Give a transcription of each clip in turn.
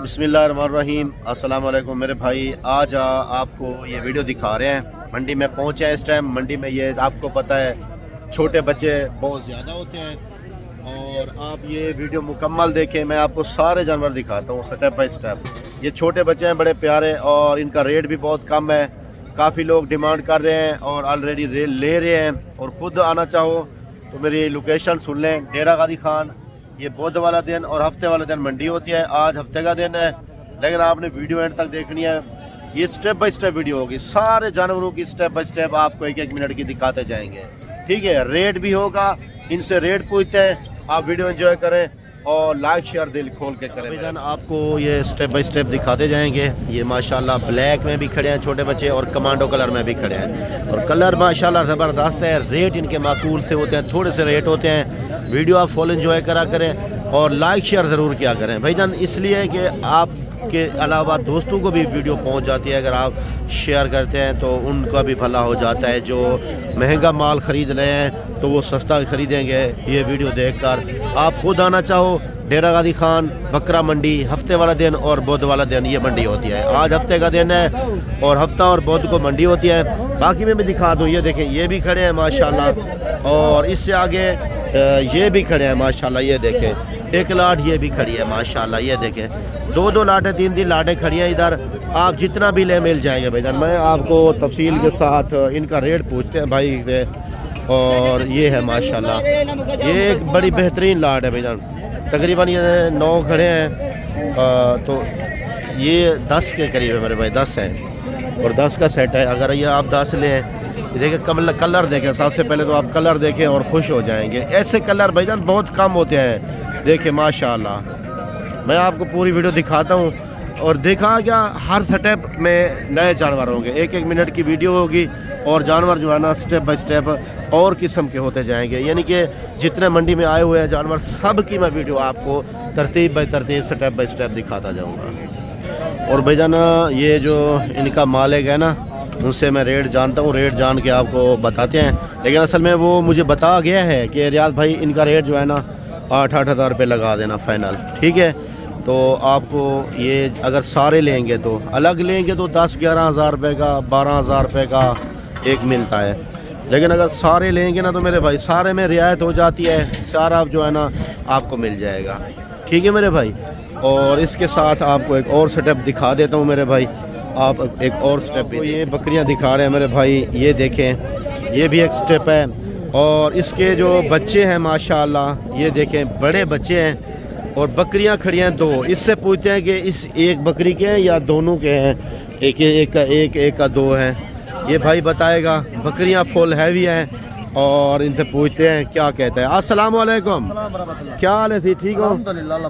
बिस्मिल्लाहिर्रहमानिर्रहीम। अस्सलाम वालेकुम मेरे भाई। आज आपको ये वीडियो दिखा रहे हैं। मंडी में पहुंचे हैं इस टाइम। मंडी में ये आपको पता है छोटे बच्चे बहुत ज़्यादा होते हैं और आप ये वीडियो मुकम्मल देखें। मैं आपको सारे जानवर दिखाता हूँ स्टेप बाय स्टेप। ये छोटे बच्चे हैं बड़े प्यारे और इनका रेट भी बहुत कम है। काफ़ी लोग डिमांड कर रहे हैं और ऑलरेडी ले रहे हैं। और ख़ुद आना चाहो तो मेरी लोकेशन सुन लें। डेरा गाजी खान। ये बुध वाला दिन और हफ्ते वाला दिन मंडी होती है। आज हफ्ते का दिन है लेकिन आपने वीडियो एंड तक देखनी है। ये स्टेप बाय स्टेप वीडियो होगी। सारे जानवरों की स्टेप बाय स्टेप आपको एक एक मिनट की दिखाते जाएंगे। ठीक है, रेट भी होगा, इनसे रेट पूछते हैं। आप वीडियो एंजॉय करें और लाइक शेयर दिल खोल के करें। भाईजान आपको ये स्टेप बाय स्टेप दिखाते जाएंगे। ये माशाल्लाह ब्लैक में भी खड़े हैं छोटे बच्चे और कमांडो कलर में भी खड़े हैं और कलर माशाल्लाह ज़बरदस्त है। रेट इनके माकूल से होते हैं, थोड़े से रेट होते हैं। वीडियो आप फुल एंजॉय करा करें और लाइक शेयर ज़रूर किया करें भाईजान, इसलिए कि आपके अलावा दोस्तों को भी वीडियो पहुंच जाती है। अगर आप शेयर करते हैं तो उनका भी भला हो जाता है। जो महंगा माल ख़रीद रहे हैं तो वो सस्ता ख़रीदेंगे ये वीडियो देखकर। आप खुद आना चाहो डेरा गाजी खान बकरा मंडी हफ्ते वाला दिन और बुध वाला दिन ये मंडी होती है। आज हफ्ते का दिन है और हफ्ता और बुध को मंडी होती है। बाकी मैं भी दिखा दूँ। ये देखें ये भी खड़े हैं माशाल्लाह और इससे आगे ये भी खड़े हैं माशाल्लाह। ये देखें एक लाट ये भी खड़ी है माशाल्लाह। ये देखें दो लाटें तीन लाटें खड़ी हैं इधर। आप जितना भी ले मिल जाएंगे भाईजान। मैं आपको तफसील के साथ इनका रेट पूछते हैं भाई से। और ये है माशाल्लाह, ये एक बड़ी बेहतरीन लाट है भाईजान। तकरीबन ये 9 खड़े हैं तो ये 10 के करीब है मेरे भाई, 10 हैं और 10 का सेट है। अगर ये आप 10 लें, देखें कलर देखें। सबसे पहले तो आप कलर देखें और खुश हो जाएंगे। ऐसे कलर भाईजान बहुत कम होते हैं। देखें माशाल्लाह, मैं आपको पूरी वीडियो दिखाता हूँ और देखा क्या हर स्टेप में नए जानवर होंगे। एक एक मिनट की वीडियो होगी और जानवर जो है ना स्टेप बाय स्टेप और किस्म के होते जाएंगे। यानी कि जितने मंडी में आए हुए हैं जानवर सब की मैं वीडियो आपको तरतीब बाय तरतीब स्टेप बाय स्टेप दिखाता जाऊँगा। और भाईजान ये जो इनका मालिक है ना उनसे मैं रेट जानता हूँ। रेट जान के आपको बताते हैं। लेकिन असल में वो मुझे बता गया है कि रियाज भाई इनका रेट जो है ना 8-8 हज़ार रुपये लगा देना फाइनल। ठीक है, तो आपको ये अगर सारे लेंगे तो अलग लेंगे तो 10-11 हज़ार रुपये का 12 हज़ार रुपये का एक मिलता है। लेकिन अगर सारे लेंगे ना तो मेरे भाई सारे में रियायत हो जाती है। सारा जो है ना आपको मिल जाएगा। ठीक है मेरे भाई। और इसके साथ आपको एक और स्टेप दिखा देता हूँ मेरे भाई। आप एक और स्टेप ये बकरियां दिखा रहे हैं मेरे भाई। ये देखें ये भी एक स्टेप है और इसके जो बच्चे हैं माशाल्लाह ये देखें बड़े बच्चे हैं और बकरियां खड़ी हैं 2। इससे पूछते हैं कि इस एक बकरी के हैं या दोनों के हैं। एक का 2 हैं। ये भाई बताएगा। बकरियां फुल हैवी हैं और इनसे पूछते हैं क्या कहते हैं। अस्सलाम वालेकुम, क्या हाल है थी? ठीक हो?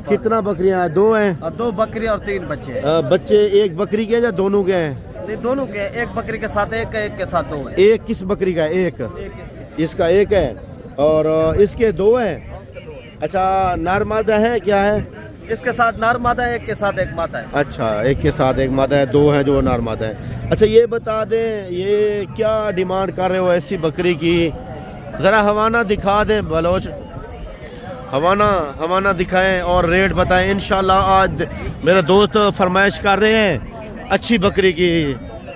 कितना बकरियां हैं? 2 हैं। 2 बकरी और 3 बच्चे। बच्चे एक बकरी के या दोनों के हैं? दोनों के। एक बकरी के साथ एक के साथ 2 है। एक किस बकरी का? एक इसका एक है और इसके 2 हैं। अच्छा, नर मादा है क्या है? इसके साथ नर मादा है, एक के साथ एक मादा है। अच्छा, एक के साथ एक मादा है, 2 हैं जो नर मादा है। अच्छा ये बता दें ये क्या डिमांड कर रहे हो ऐसी बकरी की? ज़रा हवाना दिखा दें बलोच। हवाना दिखाएं और रेट बताएं। इंशाल्लाह आज मेरे दोस्त फरमाइश कर रहे हैं अच्छी बकरी की।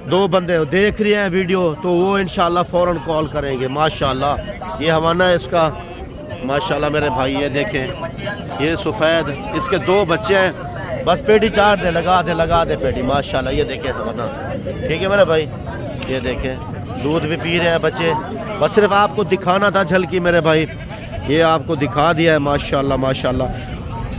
2 बंदे देख रहे हैं वीडियो तो वो इंशाल्लाह फ़ौरन कॉल करेंगे। माशाल्लाह ये हवाना है इसका माशाल्लाह मेरे भाई। ये देखें ये सफ़ेद, इसके 2 बच्चे हैं। बस पेटी चार दे लगा दे पेटी माशाल्लाह। ये देखें हवाना। ठीक है मेरे भाई। ये देखें दूध भी पी रहे हैं बच्चे। बस सिर्फ आपको दिखाना था झलकी मेरे भाई। ये आपको दिखा दिया है माशाल्लाह।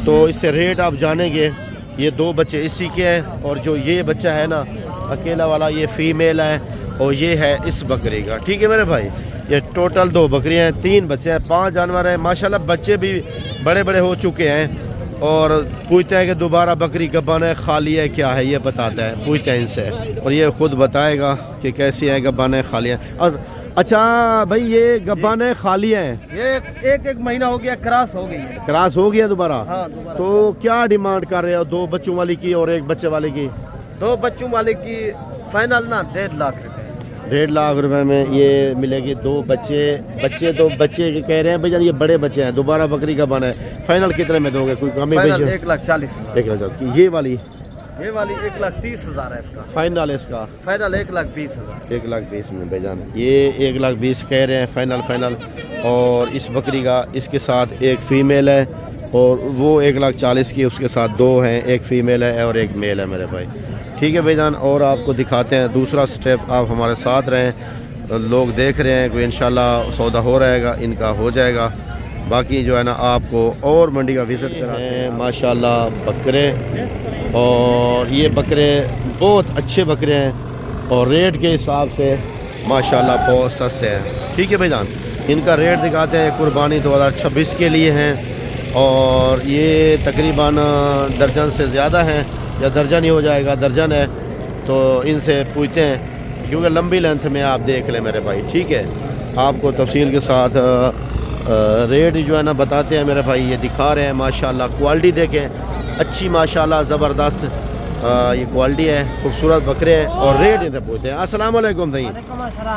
तो इससे रेट आप जानेंगे। ये 2 बच्चे इसी के हैं और जो ये बच्चा है ना अकेला वाला ये फीमेल है और ये है इस बकरी का। ठीक है मेरे भाई। ये टोटल 2 बकरियां हैं, 3 बच्चे हैं, 5 जानवर हैं माशाल्लाह। बच्चे भी बड़े हो चुके हैं और पूछते हैं कि दोबारा बकरी गब्बान है खाली है क्या है ये बताता है। पूछते हैं इनसे और ये खुद बताएगा कि कैसी है गब्बान खाली है। अच्छा भाई ये गब्बान खाली हैं। ये एक महीना हो गया क्रॉस हो गई है। क्रॉस हो गया दोबारा? हाँ, दोबारा। तो क्या डिमांड कर रहे हो 2 बच्चों वाली की और 1 बच्चे वाले की? 2 बच्चों वाले की फाइनल ना 1.5 लाख रुपए। 1.5 लाख रुपए में ये मिलेगी। 2 बच्चे तो बच्चे कह रहे हैं भाई जान ये बड़े बच्चे हैं, दोबारा बकरी का बना है। फाइनल कितने में दोगे? कोई कमी? 1,40,000। 1 लाख। ये वाली 1,30,000 है इसका फाइनल, इसका फाइनल 1,20,000। 1,20,000 में बेजान ये 1,20,000 कह रहे हैं फाइनल। और इस बकरी का इसके साथ एक फ़ीमेल है और वो 1,40,000 की, उसके साथ 2 हैं, एक फ़ीमेल है और एक मेल है मेरे भाई। ठीक है भाईजान, और आपको दिखाते हैं दूसरा स्टेप। आप हमारे साथ रहें, लोग देख रहे हैं, कोई इंशाल्लाह सौदा हो रहेगा, इनका हो जाएगा। बाकी जो है ना आपको और मंडी का विज़िट कराते हैं। माशाल्लाह बकरे, और ये बकरे बहुत अच्छे बकरे हैं और रेट के हिसाब से माशाल्लाह बहुत सस्ते हैं। ठीक है भाईजान, इनका रेट दिखाते हैं। कुर्बानी 2026 के लिए हैं और ये तकरीबन दर्जन से ज़्यादा हैं, या दर्जन ही हो जाएगा, दर्जन है। तो इनसे पूछते हैं क्योंकि लंबी लेंथ में आप देख लें मेरे भाई। ठीक है, आपको तफसील के साथ रेट जो है ना बताते हैं मेरे भाई। ये दिखा रहे हैं माशाल्लाह, क्वालिटी देखें अच्छी माशाल्लाह ज़बरदस्त ये क्वालिटी है, खूबसूरत बकरे हैं। और रेट इनसे पूछते हैं। अस्सलाम वालेकुम भाई,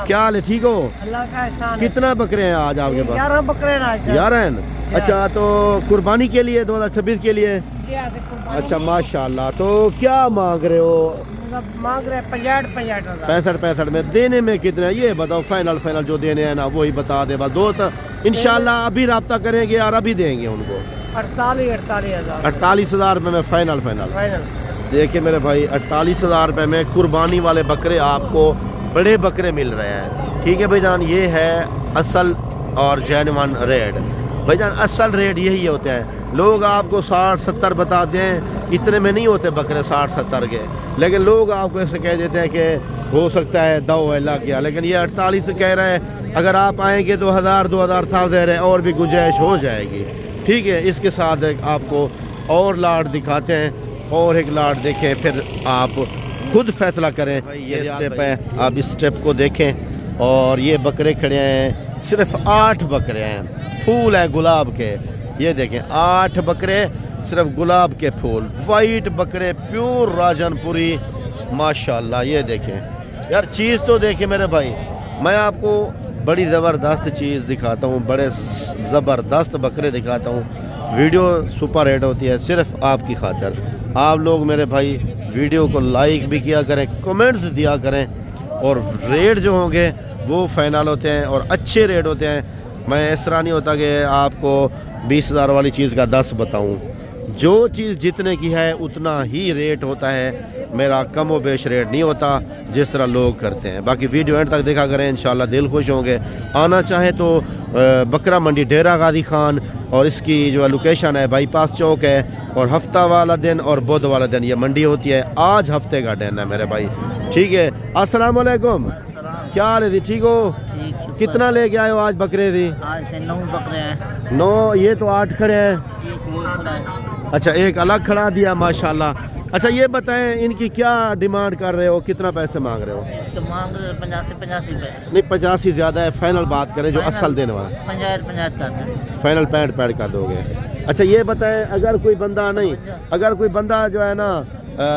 क्या हाल है? ठीक हो? अल्लाह का एहसान। कितना बकरे हैं आज आपके पास? 11 बकरे हैं आज। 11 हैं। अच्छा, तो कुर्बानी के लिए 2026 के लिए? अच्छा माशाल्लाह। तो क्या मांग रहे हो? मांग रहे 65,000। 65 में देने में कितने? ये बताओ फाइनल जो देने हैं ना वही बता दे बस। 2 तो इंशाल्लाह अभी रब्ता करेंगे और अभी देंगे उनको। 48,000। 48,000 रुपये में फाइनल। देखिए मेरे भाई, 48,000 रुपये में कुर्बानी वाले बकरे आपको बड़े बकरे मिल रहे हैं। ठीक है भाईजान, ये है असल और जेन्युइन रेट। भाईजान असल रेट यही होते हैं। लोग आपको 60-70 बताते हैं, इतने में नहीं होते बकरे 60-70 के। लेकिन लोग आपको ऐसे कह देते हैं कि हो सकता है 2 लग गया, लेकिन ये 48 कह रहे हैं। अगर आप आएंगे तो 1,000-2,000 साथ दे रहे हैं और भी गुंजाइश हो जाएगी। ठीक है, इसके साथ आपको और लाट दिखाते हैं, और एक लाट देखें, फिर आप खुद फैसला करें। ये स्टेप है, आप इस स्टेप को देखें। और ये बकरे खड़े हैं, सिर्फ 8 बकरे हैं, फूल है गुलाब के। ये देखें 8 बकरे, सिर्फ गुलाब के फूल, वाइट बकरे, प्योर राजनपुरी माशाल्लाह। ये देखें यार, चीज़ तो देखें मेरे भाई। मैं आपको बड़ी ज़बरदस्त चीज़ दिखाता हूँ, बड़े ज़बरदस्त बकरे दिखाता हूँ। वीडियो सुपर हिट होती है सिर्फ आपकी खातिर। आप लोग मेरे भाई वीडियो को लाइक भी किया करें, कमेंट्स दिया करें, और रेट जो होंगे वो फाइनल होते हैं और अच्छे रेट होते हैं। मैं इस तरह नहीं होता कि आपको 20,000 वाली चीज़ का 10 बताऊं। जो चीज़ जितने की है उतना ही रेट होता है, मेरा कम व बेश रेट नहीं होता जिस तरह लोग करते हैं। बाकी वीडियो एंड तक देखा करें, इंशाल्लाह दिल खुश होंगे। आना चाहें तो बकरा मंडी डेरा गाजी खान, और इसकी जो लोकेशन है बाईपास चौक है। और हफ्ता वाला दिन और बुध वाला दिन ये मंडी होती है। आज हफ्ते का दिन है मेरे भाई। ठीक है, अस्सलाम वालेकुम, क्या हाल है जी? ठीक हो? कितना लेके आए हो आज बकरे थी? आज से 9 बकरे हैं। 9? ये तो 8 खड़े हैं। एक वो खड़ा है। अच्छा, एक अलग खड़ा दिया माशाल्लाह। अच्छा ये बताएं, इनकी क्या डिमांड कर रहे हो, कितना पैसे मांग रहे हो? तो मांग 50 से 85 पे। नहीं 50 ही ज़्यादा है, फाइनल बात करें जो असल देने वाला। 50 कर दें। फाइनल 65 कर दोगे? अच्छा ये बताएं, अगर कोई बंदा नहीं, अगर कोई बंदा जो है ना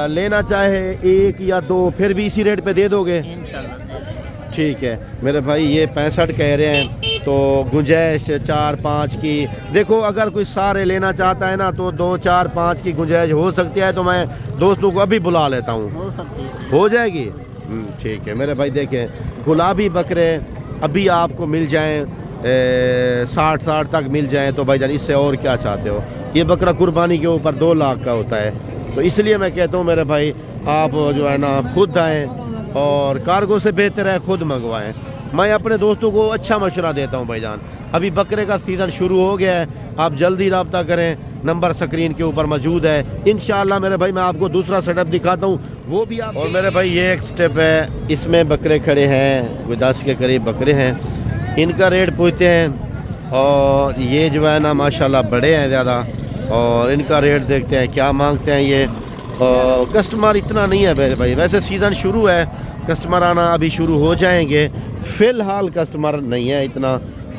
लेना चाहे 1 या 2, फिर भी इसी रेट पे दे दोगे? इंशाल्लाह दे दें। ठीक है मेरे भाई, ये 65 कह रहे हैं, तो गुंजाइश 4-5 की। देखो अगर कोई सारे लेना चाहता है ना तो 2-4-5 की गुंजाइश हो सकती है। तो मैं दोस्तों को अभी बुला लेता हूँ, हो सकती है, हो जाएगी। ठीक है मेरे भाई, देखें गुलाबी बकरे अभी आपको मिल जाएं 60 तक मिल जाएं, तो भाईजान इससे और क्या चाहते हो। ये बकरा कुर्बानी के ऊपर 2 लाख का होता है। तो इसलिए मैं कहता हूँ मेरे भाई, आप जो है ना खुद आएँ, और कार्गो से बेहतर है खुद मंगवाएं। मैं अपने दोस्तों को अच्छा मशवरा देता हूं भाईजान। अभी बकरे का सीज़न शुरू हो गया है, आप जल्दी रब्ता करें, नंबर स्क्रीन के ऊपर मौजूद है। इंशाल्लाह मेरे भाई मैं आपको दूसरा सेटअप दिखाता हूं, वो भी आप। और मेरे भाई ये एक स्टेप है, इसमें बकरे खड़े हैं, कोई 10 के करीब बकरे हैं। इनका रेट पूछते हैं, और ये जो है ना माशाल्लाह बड़े हैं ज़्यादा, और इनका रेट देखते हैं क्या मांगते हैं ये। कस्टमर इतना नहीं है मेरे भाई, वैसे सीज़न शुरू है, कस्टमर आना अभी शुरू हो जाएंगे। फ़िलहाल कस्टमर नहीं है इतना।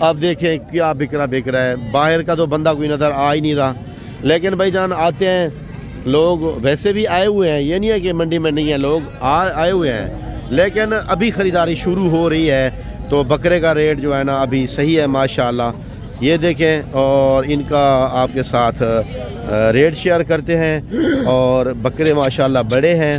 आप देखें क्या बिक रहा है, बाहर का तो बंदा कोई नज़र आ ही नहीं रहा। लेकिन भाईजान आते हैं लोग, वैसे भी आए हुए हैं, ये नहीं है कि मंडी में नहीं है, लोग आए हुए हैं। लेकिन अभी ख़रीदारी शुरू हो रही है, तो बकरे का रेट जो है ना अभी सही है माशाल्लाह। ये देखें, और इनका आपके साथ रेट शेयर करते हैं। और बकरे माशाल्लाह बड़े हैं,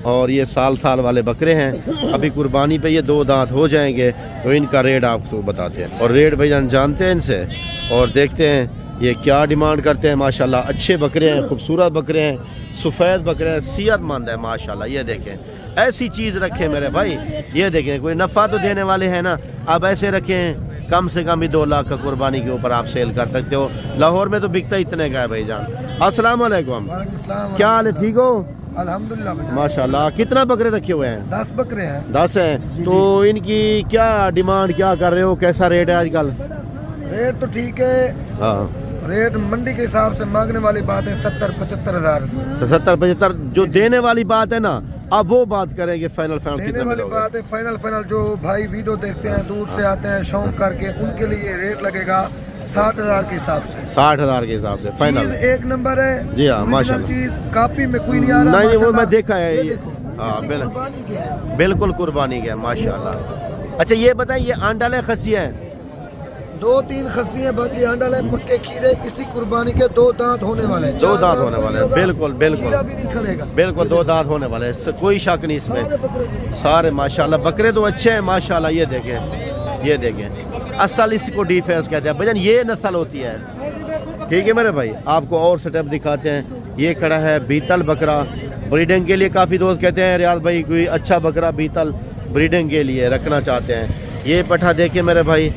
और ये साल वाले बकरे हैं। अभी कुर्बानी पे ये 2 दांत हो जाएंगे, तो इनका रेट आपको बताते हैं। और रेट भाईजान जानते हैं इनसे, और देखते हैं ये क्या डिमांड करते हैं। माशाल्लाह अच्छे बकरे हैं, खूबसूरत बकरे हैं, सफ़ेद बकरे हैं, सेहतमंद है माशाल्लाह। ये देखें, ऐसी चीज़ रखें मेरे भाई। ये देखें, कोई नफ़ा तो देने वाले हैं ना, अब ऐसे रखें, कम से कम भी 2 लाख का कुर्बानी के ऊपर आप सेल कर सकते हो। लाहौर में तो बिकता इतने का है भाईजान। अस्सलाम वालेकुम, क्या हाल है, ठीक हो? अल्हम्दुलिल्लाह भैया। माशाल्लाह। कितना बकरे रखे हुए हैं? 10 बकरे हैं। 10 हैं। तो इनकी क्या डिमांड क्या कर रहे हो, कैसा रेट है आजकल? रेट तो ठीक है, हाँ, रेट मंडी के हिसाब से मांगने वाली बात है 70-75 हज़ार। तो 70-75 जो देने वाली बात है ना, अब वो बात करेंगे फाइनल देने कितने वाली में बात है फाइनल जो भाई वीडियो देखते हैं, दूर से आते हैं शौक करके, उनके लिए रेट लगेगा 60,000 के हिसाब से। 60,000 के हिसाब से फाइनल। चीज़ एक नंबर है जी हाँ, ओरिजिनल माशाल्लाह। चीज कॉपी में कोई नहीं आ रहा। नहीं, वो मैं माशाल्लाह। देखा है ये ये। देखो, हाँ, इसी कुर्बानी की है। बिल्कुल कुर्बानी के माशाल्लाह। अच्छा ये बताइए, ये आंडाले खस्सी है? 2-3 खस्सी हैं, बाकी आंडल है, पक्के खीरे, इसी कुर्बानी के 2 दांत होने वाले हैं। 2 दांत होने वाले हैं, बिल्कुल बिल्कुल खीरा भी नहीं खलेगा, बिल्कुल 2 दांत होने वाले हैं, कोई शक नहीं इसमें। सारे माशाल्लाह बकरे तो अच्छे हैं माशाल्लाह। ये देखें, ये देखें, असल इसको डी फेस कहते हैं भजन, ये नस्ल होती है। ठीक है मेरे भाई, आपको और सेटअप दिखाते हैं। ये खड़ा है बीतल बकरा, ब्रीडिंग के लिए काफ़ी दोस्त कहते हैं रियाज भाई कोई अच्छा बकरा बीतल ब्रीडिंग के लिए रखना चाहते हैं। ये पठा देखे मेरे भाई,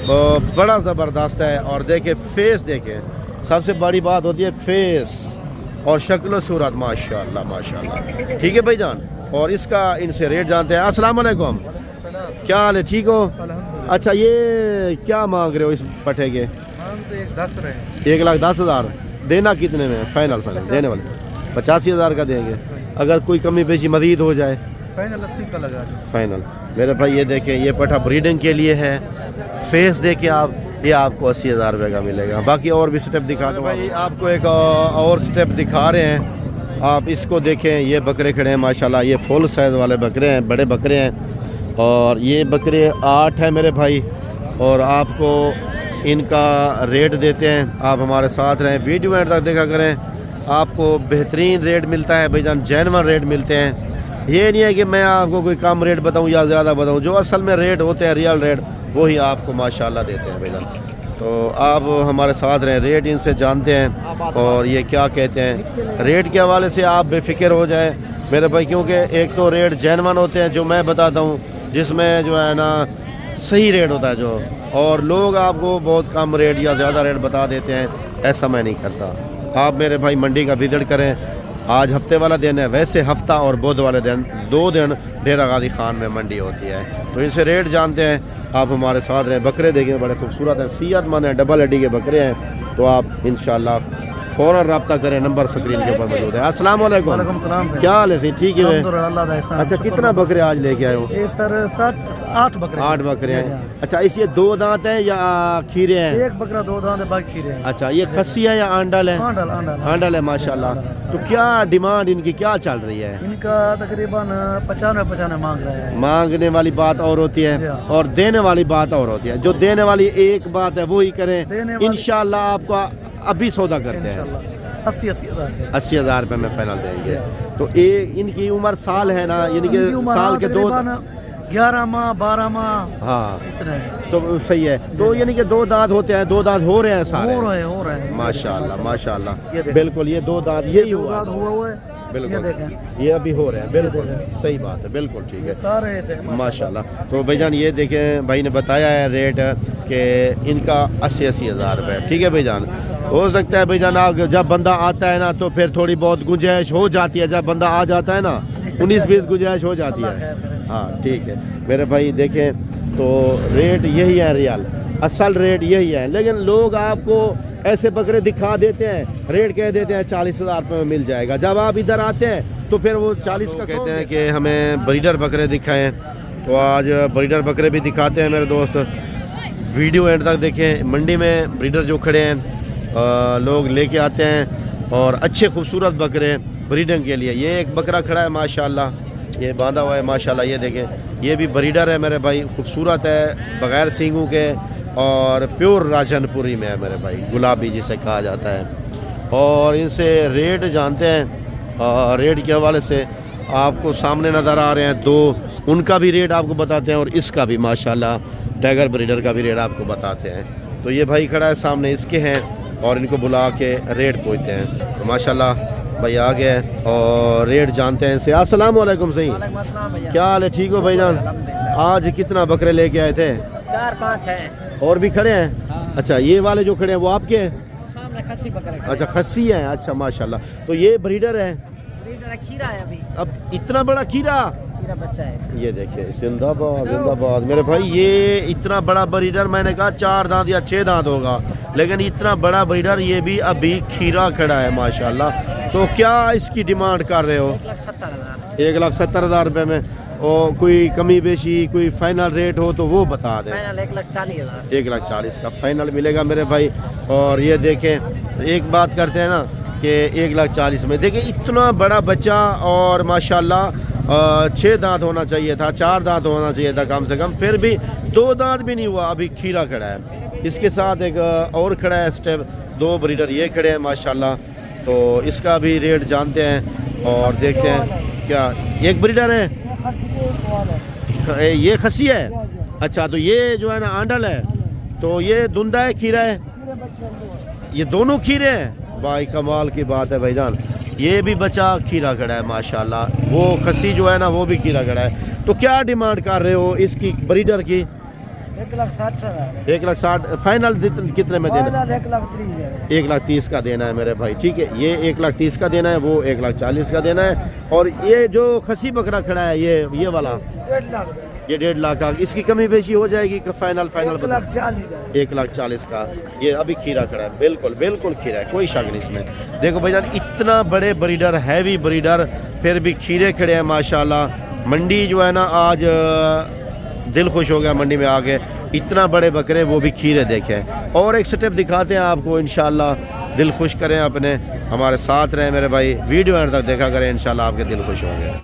बड़ा ज़बरदस्त है। और देखे फेस, देखे सबसे बड़ी बात होती है फेस और शक्ल सूरत माशाल्लाह माशाल्लाह। ठीक है भाईजान, और इसका इनसे रेट जानते हैं। अस्सलाम वालेकुम, क्या हाल है, ठीक हो? अच्छा ये क्या मांग रहे हो इस पठे के? 1,10,000। देना कितने में? फाइनल देने वाले 85,000 का देंगे। अगर कोई कमी बेशी मजीद हो जाए फाइनल 80 का लगा। फाइनल मेरे भाई। ये देखें, ये पठा ब्रीडिंग के लिए है। फेस देखे आप, ये आपको 80,000 रुपये का मिलेगा। बाकी और भी स्टेप दिखा दो भाई, आपको एक और स्टेप दिखा रहे हैं। आप इसको देखें, ये बकरे खड़े हैं माशाल्लाह। ये फुल साइज़ वाले बकरे हैं, बड़े बकरे हैं। और ये बकरे 8 हैं मेरे भाई, और आपको इनका रेट देते हैं। आप हमारे साथ रहें, वीडियो एंड तक देखा करें, आपको बेहतरीन रेट मिलता है भाईजान, जेन्युइन रेट मिलते हैं। ये नहीं है कि मैं आपको कोई कम रेट बताऊं या ज़्यादा बताऊं, जो असल में रेट होते हैं रियल रेट वही आपको माशाल्लाह देते हैं भाईजान। तो आप हमारे साथ रहें, रेट इनसे जानते हैं और ये क्या कहते हैं। रेट के हवाले से आप बेफिक्र हो जाएं मेरे भाई, क्योंकि एक तो रेट जेन्युइन होते हैं जो मैं बताता हूँ, जिसमें जो है ना सही रेट होता है जो, और लोग आपको बहुत कम रेट या ज़्यादा रेट बता देते हैं, ऐसा मैं नहीं करता। आप मेरे भाई मंडी का विजिट करें। आज हफ्ते वाला दिन है, वैसे हफ्ता और बुध वाले दिन 2 दिन डेरा गाजी खान में मंडी होती है, तो इनसे रेट जानते हैं। आप हमारे साथ रहें। बकरे देखें, बड़े खूबसूरत हैं, सेहतमंद हैं, डबल हड्डी के बकरे हैं। तो आप इंशाल्लाह फ़ौरन रब्ता करें, नंबर स्क्रीन के ऊपर मौजूद है। अस्सलाम वालेकुम, क्या हाल है? ठीक है। अच्छा कितना बकरे आज लेके आए हो? सर 8 बकरे। 8 बकरे हैं। अच्छा इसलिए 2 दांत हैं या खीरे हैं? एक बकरा 2 दांत है, बाकी खीरे हैं। अच्छा ये खस्सी है या आंडल है? आंडल है माशाल्लाह। तो क्या डिमांड इनकी क्या चल रही है? इनका तकरीबन 95 मांग रहे हैं। मांगने वाली बात और होती है और देने वाली बात और होती है। जो देने वाली एक बात है वो ही करें, इंशाल्लाह आपको अभी सौदा करते हैं। 80,000 रुपये में फाइनल देंगे। तो इनकी उम्र साल है ना, यानी कि साल के 11 माह 12 माह। हाँ तो सही है। तो यानी कि 2 दांत होते हैं, 2 दांत हो रहे हैं सारे, हो रहे हैं माशाल्लाह माशाल्लाह। बिल्कुल ये 2 दांत यही हुआ है, बिल्कुल ये अभी हो रहे हैं, बिल्कुल सही बात है, बिल्कुल ठीक है सारे माशाल्लाह। तो भाईजान ये देखें, भाई ने बताया है रेट कि इनका 80,000 रुपये। ठीक है भाईजान, हो सकता है भाईजान जब बंदा आता है ना तो फिर थोड़ी बहुत गुंजाइश हो जाती है, जब बंदा आ जाता है ना 19-20 गुंजाइश हो जाती है। हाँ ठीक है मेरे भाई, देखें तो रेट यही है, रियल असल रेट यही है। लेकिन लोग आपको ऐसे बकरे दिखा देते हैं, रेट कह देते हैं 40,000 रुपये में मिल जाएगा। जब आप इधर आते हैं तो फिर वो 40 का कहते हैं कि हमें ब्रीडर बकरे दिखाएं। तो आज ब्रीडर बकरे भी दिखाते हैं मेरे दोस्त, वीडियो एंड तक देखें। मंडी में ब्रीडर जो खड़े हैं लोग लेके आते हैं और अच्छे खूबसूरत बकरे ब्रीडिंग के लिए। ये एक बकरा खड़ा है माशाल्लाह, ये बांधा हुआ है माशाल्लाह। ये देखें, ये भी ब्रीडर है मेरे भाई, खूबसूरत है, बग़ैर सींगों के और प्योर राजनपुरी में है मेरे भाई, गुलाबी जिसे कहा जाता है। और इनसे रेट जानते हैं, रेट के हवाले से आपको सामने नज़र आ रहे हैं दो, उनका भी रेट आपको बताते हैं और इसका भी माशाल्लाह टाइगर ब्रीडर का भी रेट आपको बताते हैं। तो ये भाई खड़ा है सामने, इसके हैं और इनको बुला के रेट पूछते हैं। तो माशाल्लाह भाई आ गए और रेट जानते हैं इनसे। अस्सलाम वालेकुम सही, क्या हाल है? ठीक हो भाईजान? आज कितना बकरे लेके आए थे? 4-5 है और भी खड़े हैं? हाँ। अच्छा, ये वाले जो खड़े हैं वो आपके हैं? सामने खस्सी बकरे अच्छा, खस्सी है। अच्छा माशाल्लाह। तो ये ब्रीडर है? खीरा है अभी, अब इतना बड़ा खीरा बच्चा है। ये देखिए, जिंदाबाद जिंदाबाद मेरे भाई। ये इतना बड़ा ब्रीडर, मैंने कहा 4 दांत या 6 दांत होगा, लेकिन इतना बड़ा ब्रीडर ये भी अभी खीरा खड़ा है माशाल्लाह। तो क्या इसकी डिमांड कर रहे हो? 1,70,000। 1,70,000 रुपये में। और कोई कमी बेशी, कोई फाइनल रेट हो तो वो बता दें। 1,40,000। 1,40,000 का फाइनल मिलेगा मेरे भाई। और ये देखें, एक बात करते हैं ना कि 1,40,000 में देखें, इतना बड़ा बच्चा और माशाल्लाह 6 दांत होना चाहिए था, 4 दांत होना चाहिए था कम से कम, फिर भी 2 दांत भी नहीं हुआ, अभी खीरा खड़ा है। इसके साथ एक और खड़ा है स्टेप, 2 ब्रीडर ये खड़े हैं माशाल्लाह। तो इसका भी रेट जानते हैं और देखते हैं। क्या एक ब्रीडर है? ये खस्सी है? अच्छा, तो ये जो है ना आंडल है, तो ये धुंधा है, खीरा है? ये दोनों खीरे हैं भाई, कमाल की बात है भाईजान। ये भी बच्चा खीरा खड़ा है माशाल्लाह, वो खस्सी जो है ना वो भी खीरा खड़ा है। तो क्या डिमांड कर रहे हो इसकी ब्रीडर की? 1,60,000। 1,60,000 फाइनल कितने में देना? 1,30,000। 1,30,000 का देना है मेरे भाई, ठीक है। ये 1,30,000 का देना है, वो 1,40,000 का देना है। और ये जो खस्सी बकरा खड़ा है, ये वाला 1,50,000 लाख। ये 1,50,000 का, इसकी कमी बेशी हो जाएगी कि फाइनल 1,40,000। 1,40,000 का। ये अभी खीरा खड़ा है, बिल्कुल बिल्कुल खीरा है, कोई शक नहीं इसमें। देखो भाईजान, इतना बड़े ब्रीडर, हैवी ब्रीडर, फिर भी खीरे खड़े हैं माशाल्लाह। मंडी जो है ना आज दिल खुश हो गया मंडी में आके, इतना बड़े बकरे, वो भी खीरे देखें। और एक स्टेप दिखाते हैं आपको, इंशाल्लाह दिल खुश करें अपने, हमारे साथ रहें मेरे भाई, वीडियो एंड तक देखा करें, इंशाल्लाह आपके दिल खुश होंगे।